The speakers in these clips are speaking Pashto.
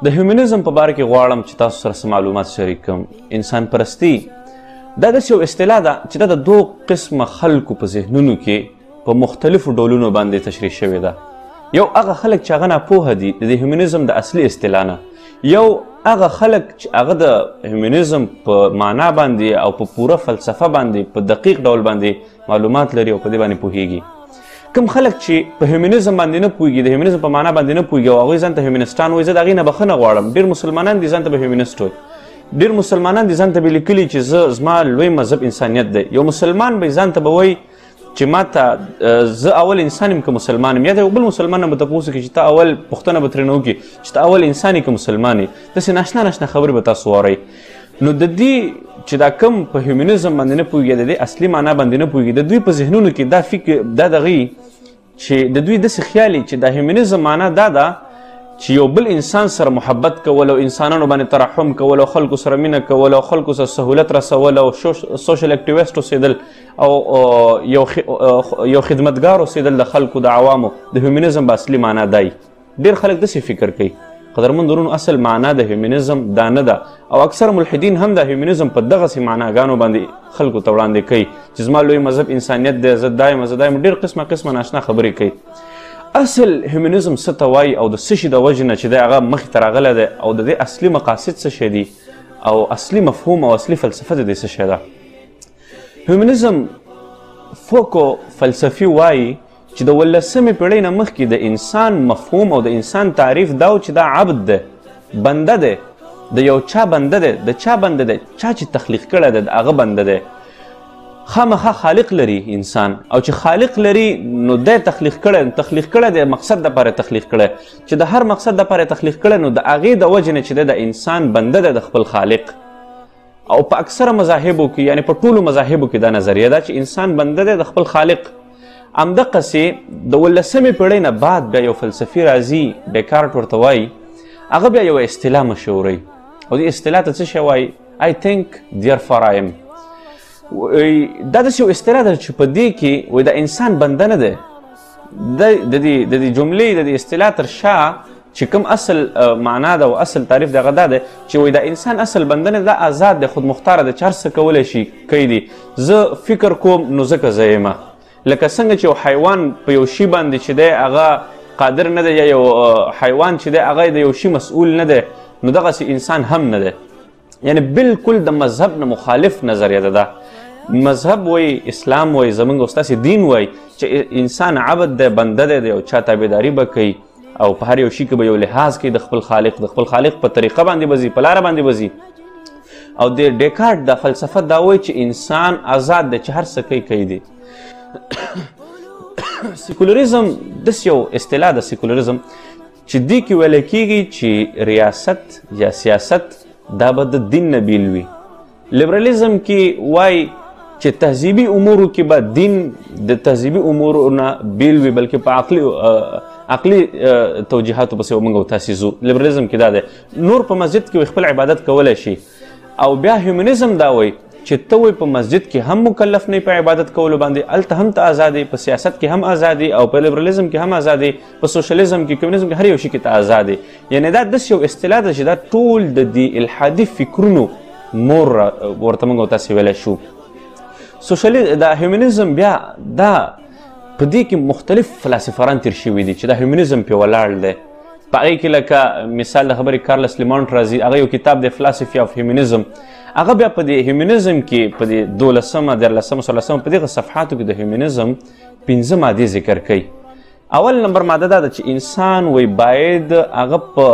د هیومنزم په باره کې غواړم چې تاسو سره څه معلومات شریک کړم. انسان پرستي دا داسې یو اصطلاح ده چې دا د دوه قسمه خلکو په ذهنونو کې په مختلفو ډولونو باندې تشریح شوې ده. یو هغه خلک چې هغه ناپوهه دي د هیومنزم د اصلي اصطلاح نه، یو هغه خلک چې هغه د هیومنزم په معنا باندې او په پوره فلسفه باندې په دقیق ډول باندې معلومات لري او په دې باندې پوهیږي. کوم خلک چې په هیومنزم باندې نه پوهیږي، د هیومنزم په معنا باندې نه پوهیږي او هغوی ځان ته هیومنسټان وایي، زه د هغې نه بخښنه غواړم. ډېر مسلمانان دي ځان ته به هیومنسټ وایي، ډېر مسلمانان دي ځان ته به لیکلي چې زما لوی مذهب انسانیت دی. یو مسلمان به ځان ته به وایي چې ما ته زه اول انسان یم که مسلمان یم، یا د یو بل مسلمان نه به تپوس وکړي چې ته اول پوښتنه به ترېنه وکړي چې ته اول انسان یې که مسلمان یې. داسې ناشنا ناشنا خبرې به تاسو واورئ. نو د دې چې دا کم په هیومنزم باندې نه پوهېږي، د دې اصلي معنا باندې نه پوهېږي، د دوی په ذهنونو کې دا فکر دا دغه چې د دوی داسې خیال چې د هیومنزم معنا دا ده چې یو بل انسان سره محبت کول او انسانانو باندې ترحم کول او خلکو سره مینه کول او خلکو سره سهولت رسول او سوشل اکټیویسټ اوسېدل او یو خدمتګار اوسېدل د خلکو د عوامو، د هیومنزم به اصلي معنا دی. ډېر خلک داسې فکر کوي. قدرمن ورونو، اصل معنا د هیومنزم دا نه ده او اکثر ملحدین هم د هیومنزم په دغسې معناګانو باندې خلکو ته وړاندې کوي چې زما لوی مذهب انسانیت دی، زه دا یم زه دا یم، ډېر قسمه قسمه ناشنا خبرې کوي. اصل هیومنزم څه ته وایي او د څه شي د وجې نه چې دی هغه مخکې ته راغلی دی او د دې اصلي مقاصد څه شی دي او اصلي مفهوم او اصلي فلسفه د دې څه شی ده. هیومنزم فوکو فلسفي وایي چې د 18مې پیړۍ نه مخکې د انسان مفهوم او د انسان تعریف دا و چې دا عبد دی، بنده دی، د یو چا بنده دی. د چا بنده دی؟ چا چې تخلیق کړی دی د هغه بنده دی. خامخا خالق لري انسان، او چې خالق لري نو دی تخلیق کړی دی، مقصد دپاره تخلیق کړی چې د هر مقصد دپاره تخلیق کړی نو د هغې د وجې نه چې دی د انسان بنده دی د خپل خالق. او په اکثره مذاهبو کې یعنی په ټولو مذاهبو کې دا نظریه ده چې انسان بنده دی د خپل خالق. همدقسې د 18مې پیړۍ نه بعد بیا یو فلسفي راځي، ډیکارټ ورته وایي، هغه بیا یوه اصطلاح مشهوروي او دې اصطلاح ته څه شی وایي؟ I think therefore I am. دا داسې یو اصطلاح ده چې په دې کې د انسان بنده نه دی. د دې جملې د دې اصطلاح تر شا چې کوم اصل معنا ده او اصل تعریف دغه دا دی چې د انسان اصل بنده نه ده، آزاد دی، خودمختاره دی، چې هر څه کولی شي کوي دي. زه فکر کوم نو ځکه زه یم. لکه څنګه چې یو حیوان په یو شي باندې چې دی هغه قادر نه دی، یا یو حیوان چې دی هغه د یو شي مسؤول نه دی، نو دغسې انسان هم نه دی. یعنی بالکل د مذهب نه مخالف نظریه ده. مذهب وایي، اسلام وایي، زموږ استاسې دین وایي چې انسان عبد دی، بنده دی، د یو چا تابعداري به کوي او په هر یو شي کې به یو لحاظ کوي د خپل خالق په طریقه باندې به ځي، په لاره باندې به ځي. او د ډیکارټ د فلسفه دا وایي چې انسان آزاد دی، چې هر څه کوي دي. سیکولریزم داسې یو اصطلاح ده، سیکولریزم چې دې کې ویلی کېږي چې ریاست یا سیاست دا به د دین نه بیل وي. لیبرالیزم کې وایي چې تهذیبي امورو کې به دین د تهذیبي امورو نه بیل وي، بلکې په عقلي توجیحاتو پسې موږ او تاسې ځو. لیبرالیزم کې دا دی نور په مسجد کې خپل عبادت کولی شي. او بیا هیومنزم دا وایي چې ته وایي په مسجد کې هم مکلف نه په عبادت کولو باندې، هلته هم ته ازادې، په سیاست کې هم ازادې او په لیبرالیزم کې هم ازادې، په سوشلیزم کې، کمیونزم کې، هر یو شي کې ته ازادې. یعنې دا داسې یو اصطلاح ده چې دا ټول د دې الحادي فکرونو مور ورته موږ او تاسې ویلی شو. د هیومنزم بیا دا په دې کې مختلف فلسفران تیر شوي دي چې دا هیومنزم پې ولاړ دی. په هغې کې لکه مثال د خبرې کارلس لیمانټ راځي، هغه یو کتاب دی فلسفي آف هیومنزم. هغه بیا په دې هیومنزم کې په دې 12مه 13مه 14مه په دغه صفحاتو کې د هیومنزم 5 مادې ذکر کوي. اول نمبر ماده دا ده چې انسان وی باید هغه په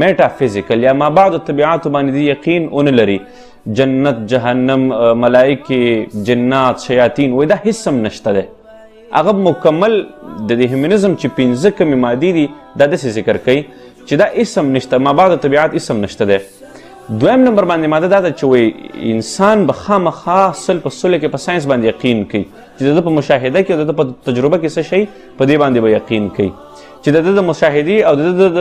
میټافیزیکل یا مابعد الطبیعاتو باندې یقین ونه لري. جنت، جهنم، ملائکې، جنات، شیاطین، وی دا هیڅ هم نشته دی. هغه مکمل د دې هیومنزم چې 5 کمې مادې دي دا داسې ذکر کوي چې دا هیڅ هم نشته، مابعد الطبیعات هیڅ هم نشته دی. دویم نمبر باندې ماده دا ده چې وی انسان به خامخا 100% کې په ساینس باندې یقین کوي چې د ده په مشاهده کې او د ده په تجربه کې څه شی په دې باندې به یقین کوي چې د ده د مشاهدې او د ده د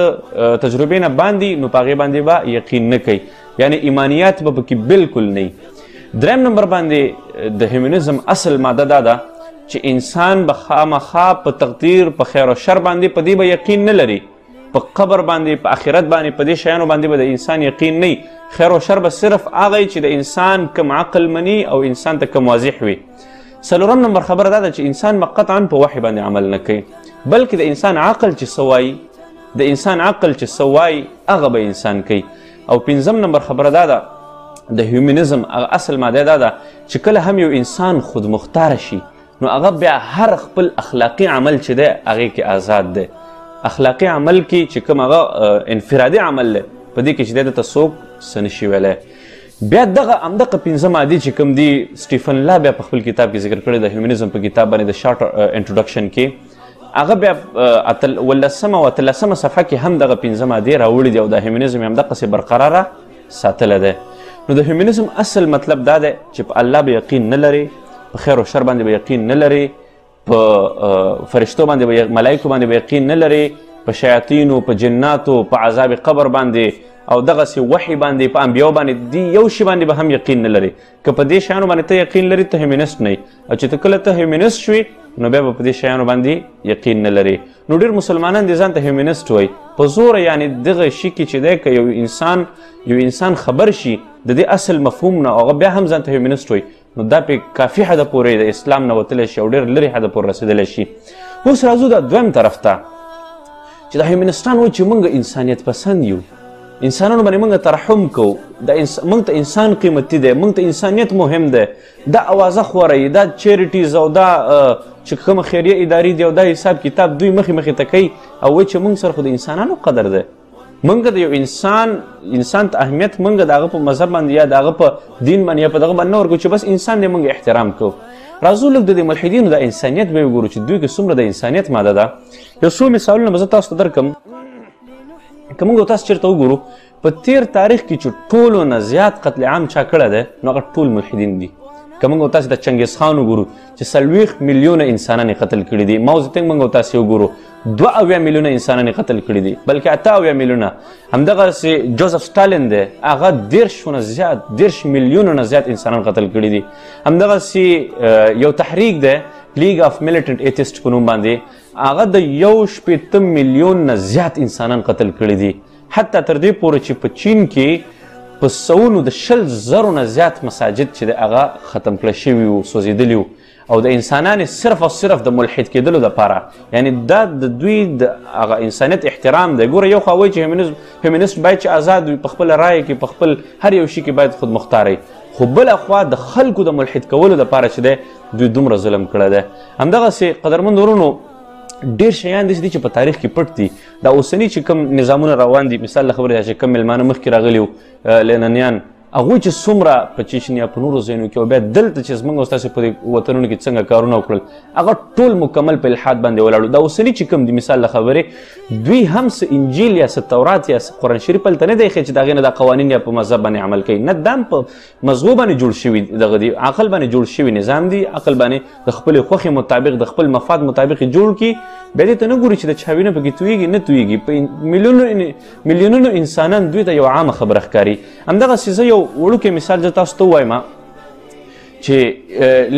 تجربې نه باندې نو په هغې باندې به یقین نه کوي، یعنی ایمانیات به پکې بالکل نه وي. دریم نمبر باندې د هیومنزم اصل ماده دا ده چې انسان به خامخا په تقدیر، په خیر او شر باندې په دې به یقین نه لري، په په قبر باندې په آخرت باندې په دې شیانو باندې به د انسان یقین نه خیر او شر به صرف هغه چې د انسان کم عقل مني او انسان ته کم واضح وي. څلورم نمبر خبره دا ده چې انسان به قطعا په وحي باندې عمل نه کوي، بلکې د انسان عقل چې څه وایي د انسان عقل چې څه وایي هغه به انسان کوي. او پنځم نمبر خبره دا ده د هیومنزم هغه اصل ماده دا ده چې کله هم یو انسان خودمختاره شي نو هغه بیا هر خپل اخلاقي عمل چې دی هغې کې آزاد دی. اخلاقي عمل کې چې کوم هغه انفرادي عمل دی په دې کې چې دی دته څوک څه نشي ویلی. بیا همدغه پنځه مادې چې کوم دي سټیفن لا بیا په خپل کتاب کې ذکر کړی د هیومنزم په کتاب باندې د شارټ انټروډکشن کې هغه بیا 18 او 13 صفحه کې هم دغه پنځه مادې راوړي دي او د هیومنزم یې همدقسې برقراره ساتلی دی. نو د هیومنزم اصل مطلب دا دی چې په الله به یقین نه لري، په خیر او شر باندې به یقین نه لري، په فرشتو باندې به ملایکو باندې به یقین نه لري، په شیاطینو، په جناتو، په عذاب قبر باندې او دغسې وحي باندې، په انبیاو باندې، دی یو شي باندې به هم یقین نه لري. که په دې شیانو باندې ته یقین لري ته هیومنست نه یې، او چې ته کله ته هیومنست شوې نو بیا به په دې شیانو باندې یقین نه لري. نو ډېر مسلمانان دې ځان ته هیومنست وایي په زوره، یعنې دغه شي کې چې دی که یو انسان خبر شي د دې اصل مفهوم نه هغه بیا هم ځان ته هیومنست وایي نو دا پې کافي حده پورې د اسلام نه وتلی شي او ډېر لرې حده پورې رسېدلی شي. اوس راځو دا دویم طرف ته چې دا هیومنستان وایي چې موږ انسانیت پسند یو، انسانانو باندې موږ ترحم کوو، موږ ته انسان قیمتي دی، موږ ته انسانیت مهم دی، دا اوازه خوروي، دا چیریټیز او دا چې کومه خیریه ادارې دي او دا حساب کتاب دوی مخې ته کوي او وایي چې موږ سره خو د انسانانو قدر دی. موږ د یو انسان ته اهمیت موږ د هغه په مذهب باندې یا د هغه په دین باندې یا په دغه باندې نه ورکوو چې بس انسان دی موږ احترام کوو. راځو لږ د دې ملحدینو د انسانیت به وګورو چې دوی کې څومره د انسانیت ماده ده. یو څو مثالونه به زه تاسو ته درکړم. که موږ تاسو چېرته وګورو په تیر تاریخ کې چې ټولو نه زیات قتل عام چا کړی دی نو هغه ټول ملحدین دي. که موږ تاسو د چنګیز خان وګورو چې 40 میلیونه انسانان یې قتل کړي دي، ماو زیتنګ موږ تاسو وګورو 72 میلیونه انسانان یې قتل کړي دي، بلکې 88 میلیونه. همدغسې جوزف ستالین دی هغه 10 میلیونو نه زیات انسانان قتل کړي دي. همدغسې یو تحریک دی لیگ آف میلیټنټ ایتیسټ په نوم باندې هغه د 1.8 میلیون نه زیات انسانان قتل کړي دي. حتی تر دې پورې چې په چین کې په سوونو د 100,000 نه زیات مساجد چې د هغه ختم کړه شوي وو، سوځېدلي وو او د انسانانو صرف او صرف د ملحد کېدلو دپاره. یعنې دا د دوی د هغه انسانیت احترام دی. ګوره یو خوا وایي چې هیومنست باید چې آزاد وي، په خپله رایه کې په خپل هر یو شي کې باید خودمختاره وي، خو بله خوا د خلکو د ملحد کولو دپاره چې دی دوی دومره ظلم کړی دی. همدغسې قدرمند ورونو ډېر شیان داسې دي چې په تاریخ کې پټ دي. دا اوسني چې کوم نظامونه روان دي، مثال له خبرې چې کوم میلمانه مخکې راغلي وو لیننیان، هغوی چې څومره په چیچنیا په نورو ځایونو کې او بیا دلته چې زموږ او ستاسې په دې وطنونو کې څنګه کارونه وکړل هغه ټول مکمل په الحاد باندې ولاړو. دا اوسني چې کوم دي مثال له خبرې دوی هم څه انجیل یا څه تورات یا څه قرآن شریف هلته نه دی ایښی چې د هغې نه دا قوانین یا په مذهب باندې عمل کوي، نه دا هم په مذهبو باندې جوړ شوي دغه دي، عقل باندې جوړ شوي نظام دي، عقل باندې د خپلې خوښې مطابق د خپل مفاد مطابق جوړ کړي. بیا دې ته نه ګوري چې د چا وینه پکې تویږي نه تویږي، په میلیونونو انسانان دوی ته یو عامه خبره ښکاري. همدغسې زه یو وړوکی مثال زه تاسو ته ووایم چې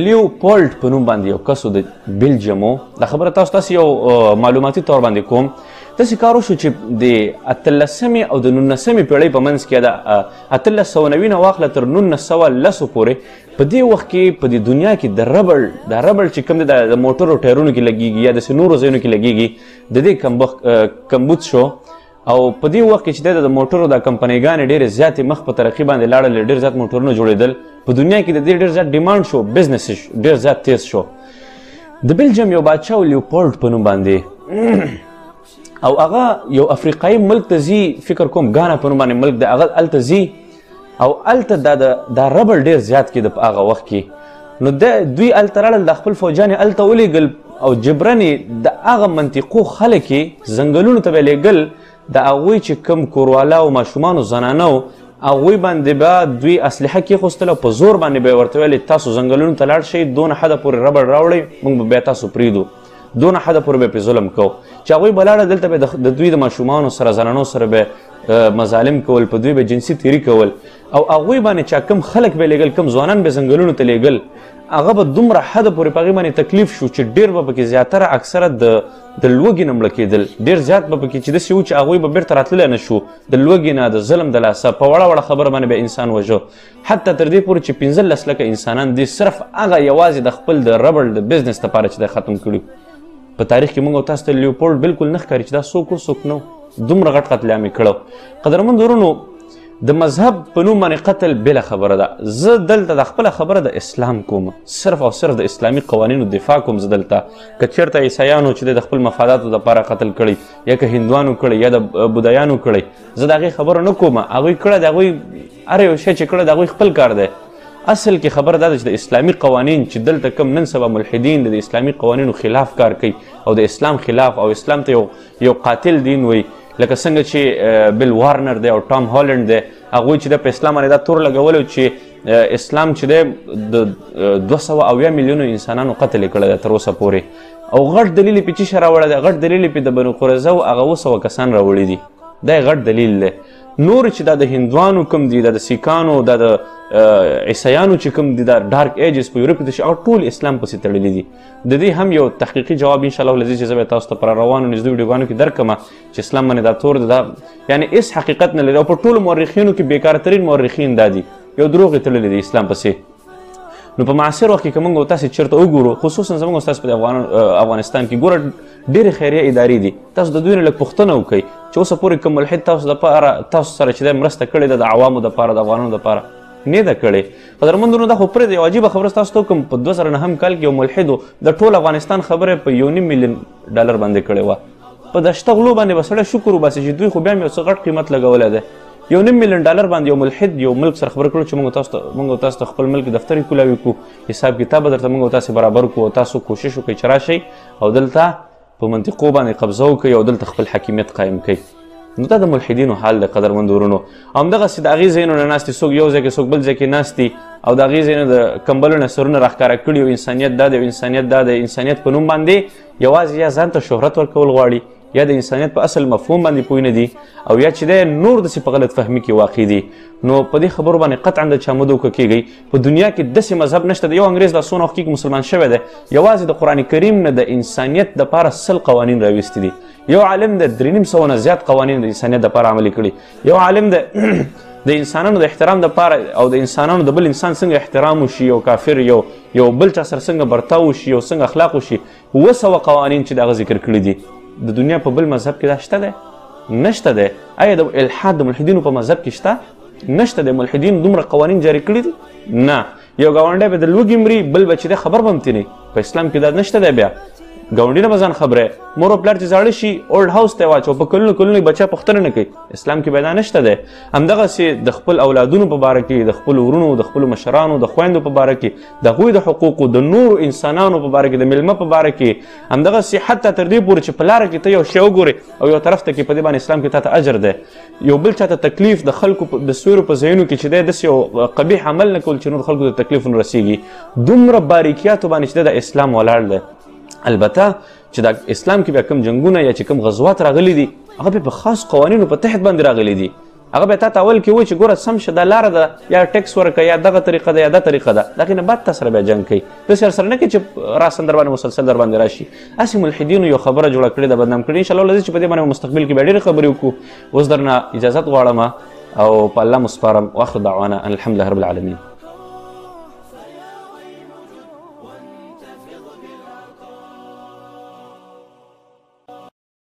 لیوپولډ په نوم باندې یو کس و د بیلجیم و. دا خبره تاسو یو معلوماتي طور باندې کوم. داسې کار وشو چې د 18مې او د 19مې پیړۍ په منځ کې د 1890 نه واخله تر 1910 پورې په دې وخت کې په دې دنیا کې د ربړ چې کوم دی د موټرو ټایرونو کې لګېږي یا داسې نورو ځایونو کې لګېږي د دې کمبود شو. او په دې وخت کې چې د موټرو د کمپنیګانې ډېرې زیاتې مخ په ترقي باندې لاړلې، ډېر زیات موټرونه جوړېدل په دنیا کې، د دې ډېر زیات ډیمانډ شو، بزنس ډېر زیات تیز شو. د بیلجیم یو بادشاه و لیوپولډ په نوم باندې او هغه یو افریقایي ملک ته ځي، فکر کوم ګانا په نوم باندې ملک دی، هغه هلته ځي او هلته دا ربړ ډېر زیات کېده په هغه وخت کې. نو دوی هلته راړل، د خپل فوجیان یې هلته ولېږل او جبرن یې د هغه منطقو خلک یې ځنګلونو ته به یې لېږل، د هغوی چې کوم کورواله او ماشومانو زنانه و هغوی باندې به دوی اسلحه کېښوستل او په زور باندې به یې ورته ویل تاسو ځنګلونو ته لاړ شئ، دونه حده پورې ربړ راوړئ موږ به بیا تاسو پرېږدو، دونه حده پورې به پرې ظلم کوو. چې هغوی به لاړه دلته به د دوی د ماشومانو سره زنانو سره به مظالم کول، په دوی به جنسي تیري کول او هغوی باندې چا کم خلک به لیږل کم ځوانان به ځنګلونو ته لیږل هغه به دومره حده پورې په هغې باندې تکلیف شو چې ډېر به پکې زیاتره اکثره د لوږې نه مړه کېدل ډېر زیات به پکې چې داسې و چې هغوی به بېرته راتللی نه شو د لوږې نه د ظلم د لاسه په وړه وړه خبره باندې به انسان وژه حتی تر دې پورې چې 15 لکه انسانان دي صرف هغه یوازې د خپل د ربړ د بزنس لپاره چې دی ختم کړي په تاریخ کې موږ او تاسو ته لیوپولډ بالکل نه ښکاري چې دا څوک و څوک نه دومره غټ قتلیام یې کړی قدرمند ورونو د مذهب په نوم باندې قتل بله خبره ده زه دلته د خپله خبره د اسلام کوم صرف او صرف د اسلامي قوانینو دفاع کوم زه دلته که چېرته عیسایانو چې د خپل مفاداتو دپاره قتل کړی یا که هندوانو کړی یا د بودایانو کړی زه د هغې خبره نه کوم هغوی کړی د هغوی هر یو شی چې کړی د هغوی خپل کار دی اصل کې خبره دا ده چې د اسلامي قوانین چې دلته کم نن سبا ملحدین د اسلامي قوانینو خلاف کار کوي او د اسلام خلاف او اسلام ته یو قاتل دین وایي لکه څنګه چې بیل وارنر دی او ټام هالنډ دی هغوی چې د په اسلام باندې دا تور لګولی چې اسلام چې دی د 270 میلیونو انسانانو قتل یې کړی دی تر اوسه پورې او غټ دلیل یې پې څه شی راوړی دی غټ دلیل یې پې د بنو قریظه هغه 200 کسان راوړي دي دا یې غټ دلیل دی نور چې دا د هندوانو کوم دي دا د سیکانو دا د عیسایانو چې کوم دي دا ډارک ایجز په یورپ کې هغه ټول اسلام پسې تړلي دي د دې هم یو تحقیقي جواب انشاءالله العزیز چې زه به تاسو ته پر روانو نږدې ویډیوګانو کې درکړم چې اسلام باندې دا تور دی دا یعنې هېڅ حقیقت نه لري او په ټولو مورخینو کې بیکاره ترین مورخین دا دي یو دروغ یې تړلي دي اسلام پسې نو په معاصر وخت کې که موږ او تاسې چېرته وګورو خصوصا زموږ او ستاسو په افغانستان کې ګوره ډېرې خیریه ادارې دي تاسو د دوی نه لږ پوښتنه وکئ چې اوسه پورې کوم ملحد تاسو سره چې دی مرسته کړې ده د عوامو دپاره د افغانانو دپاره نه ده کړې قدرمندونو دا خو پرېږدئ یو عجیبه خبره ستاسو ته وکړم په 2009 کال کې یو ملحدو د ټول افغانستان خبره په $1.5 میلیون باندې کړې وه په دشته غلو باندې به سړی شکر وباسي چې دوی خو بیا هم یو څه غټ قیمت لګولی دی $1.5 میلیون باندې یو ملحد یو ملک سره خبره کړو چې موږ تاسو ته خپل ملک دفتر کولاوي کړو حساب کتاب به درته موږ تاسو برابر کړو او تاسو کوشش وکړئ چې راشئ او دلته په منطقو باندې قبضه وکړئ او دلته خپل حاکمیت قایم کړئ نو دا د ملحدینو حال دی قدرمند ورونو همدغسې د هغې ځایونو نه ناست دي څوک یو ځای کې څوک بل ځای کې ناست دي او د هغې ځایونو د کمبلو نه سرونه راښکاره کړي او انسانیت دا دی او انسانیت دا دی انسانیت په نوم باندې یوازې یا ځان ته شهرت ورکول غواړي یا د انسانیت په اصل مفهوم باندې پوه نه دي او یا چې دی نور داسې په غلط فهمي کې واقع دي نو په دې خبرو باندې قطعا د چا مه دوکه کیږئ په دنیا کې داسې مذهب نشته د یو انګریز دا څونه وخت کې مسلمان شوی دی یوازې د قرآن کریم نه د انسانیت دپاره 100 قوانین راویستي دي یو عالم د 3,500 نه زیات قوانین د انسانیت دپاره عملي کړي یو عالم د انسانانو د احترام دپاره او د انسانانو د بل انسان څنګه احترام وشي یو کافر یو بل چا سره څنګه برتاو وشي یو څنګه اخلاق وشي 200 قوانین چې د هغه ذکر کړي دي د دنیا په بل مذهب کې دا شته دی نشته دی آیا د الحاد د ملحدینو په مذهب کې شته نشته دی ملحدین دومره قوانین جاري کړي دي نه یو ګاونډی به د لوږې مري بل به چې دی خبر به هم تینی په اسلام کې دا نشته دی بیا ګاونډي نه به ځان خبره مور او پلار چې زاړه شي اولډ هاوس ته یې واچو په کلونو کلونو بچه پوښتنه نه کوي اسلام کې به دا نشته دی همدغسې د خپل اولادونو په باره کې د خپلو ورونو د خپلو مشرانو د خویندو په باره کې د هغوی د حقوقو د نورو انسانانو په باره کې د میلمه په باره کې همدغسې حتی تر دې پورې چې په لاره کې ته یو شی وګورې او یو طرف ته کې په دې باندې اسلام کې تا ته اجر دی یو بل چا ته تکلیف د خلکو د سویرو په ځایونو کې چې دی داسې یو قبیح عمل نه کول چې نور خلکو ته تکلیف ونه رسېږي دومره باریکیاتو باندې چې د اسلام ولاړ دی البته چې د اسلام کې بیا کوم جنګونه یا چې کوم غزوات راغلي دي هغه بیا په خاص قوانینو په تحت باندې راغلي دي هغه بیا تا ته اول کې وایي چې ګوره سم شه دا لاره ده یا ټیکس ورکړه یا دغه طریقه ده یا دا طریقه ده د هغې نه بعد تا سره بیا جنګ کوي داسې سره نه کوي چې راسن در باندې مسلسل در باندې راشي هسې ملحدینو یو خبره جوړه کړې ده بدنام کړې انشاءالله العزیز چې په دې باندې مستقبل کې بیا ډېرې خبرې وکړو اوس درنه اجازت غواړم او په الله مو سپارم واخر دعوانا ان الحمد لله رب العالمین